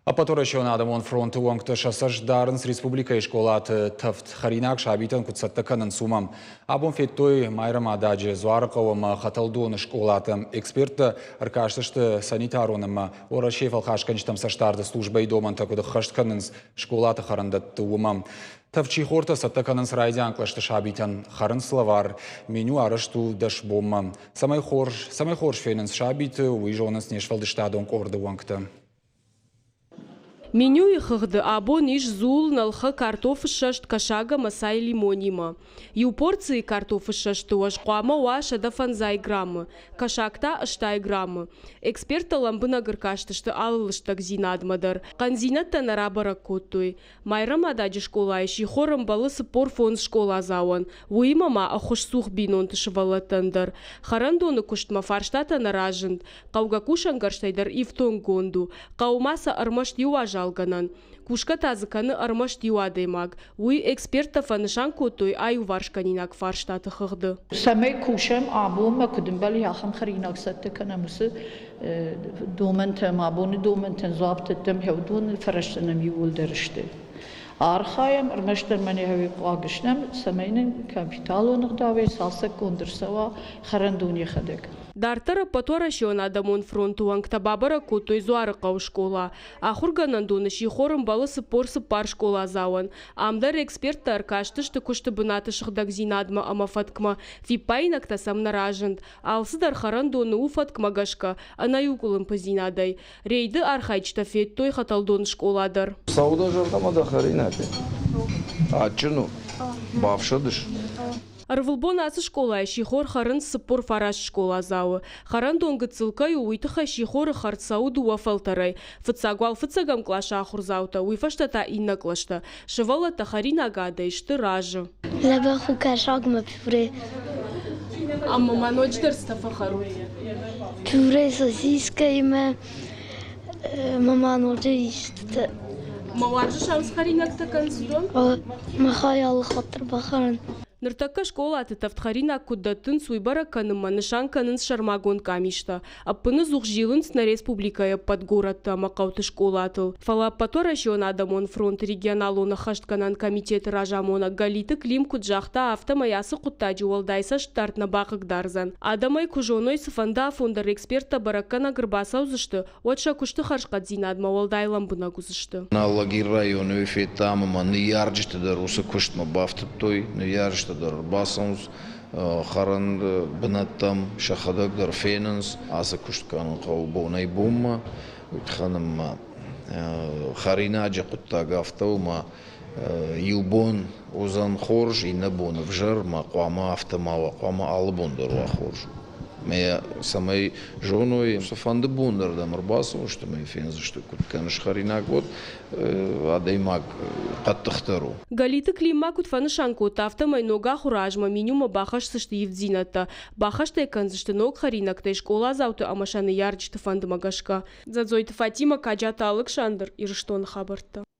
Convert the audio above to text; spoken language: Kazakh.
Апаторашон адамон фронты уаңкты шасаш дарынс республика школаты тафт харинак шабитан кутсаттаканын сумам. Абон феттой майрам ададжи зуарықауым хаталдуын школаты эксперты аркаштышты санитаруным ора шефал хашканчтам саштарды службай доман такуды хаштканынс школаты харандатты умам. Тавчи хорта саттаканынс райдян клашты шабитан харын словар меню арашту даш бомма. Самай хорш фененс шабиты уйжонас нешвалды штадон корды уаңкты. Меню ихыгды абон иш зул налха картоф шашт кашага масай лимонима. Ю порции картоф шашт уаш қуама уаша да фанзай граммы. Кашакта аштай граммы. Эксперта ламбына гыркаштышты алылыштак зинадмадар. Канзинатта нарабара коттуй. Майрам ададжи школа иши хорым балысы порфон школа зауан. Уимама ахуш сух бинон тышывалатандар. Харандоны куштма фарштата наражынд. Қаугакушан гарштайдар ифтон гонду. Қаумаса армашт юажа Кушка тазыканы армаш дивадаймаг. Уй эксперта фанышан котой аю варшканинак фарштаты хыгды. Самай кушам абума кудумбали яхам харинак сатты канамысы доментем абуны доментен заптеттем хевдун фараштанам юлдеришти. Архаям армаштар мани хави qagishnem самайнын капиталоных давай салсак кондырсава харандуни хадек. Дартара паторашон адамон фронту уаңкта бабара котой зуарықау школа. Ахурганан доныши хорым балысы порсы пар школа зауан. Амдар эксперттар каштышты кушты бынаты шықдаг зинадма амафаткма фипайнакта сам наражынд. Алсыдар харан доны уфаткма гашка анаюкулым по зинадай. Рейды архайчта феттой хаталдон школадар. Сауда жардамада харинаты. Ачыну бавшадыш. Арвылбон асы школа шихор харын сыпор фараш школа зауы. Харан донгы цылкай уйтыха шихор хартсауду уафалтарай. Фыцагуал фыцагам клаша ахурзаута, уйфаштата инна клашта. Шывала тахарин агада ишты ражы. Лаба хукашагма пюре. Амма маночдер стафахару. Пюре сосиска има маманочы ишты. Маваржы шамс харинакта консудон? Махаял хатыр бахаран. Ныртакка школа атытафт харинак куддатын суйбара каныма нышан канынс шармагон камишта. Аппыны зух жилынс на республикая под городта макауты школа атыл. Фала паторашон адамон фронт регионалона хаштканан комитет ражамона галиты клим куджахта автомаясы куттаджи уалдайса штартна бақык дарзан. Адамай кужоной сыфанда фондар эксперта баракана гырбаса узышты. Отша кушты харшкат зинадма уалдайлам бына гузышты. На лагерь району эфетамама ниярджты дар усы куштма бафтыптой, ниярджты дар басамыз харан бынаттам шахадак дар фенанс аса кушткан қау бонай бомма ханым харина аджа куттага автаума юбон озан хорж и набон вжар ма қуама автомава қуама албон дар ва хорж Ме самай жоной софанды бондар да марбасу что мы фенз что кутканыш харинак вот адаймак каттыхтару. Галиты климак утфанышан кот автомай нога хуражма минюма бахаш сышты евдзината. Бахаштай канзышты ног харинактай школа зауты амашаны ярчты фанды магашка. Задзойты Фатима Каджата Александр Ирштон хабарта.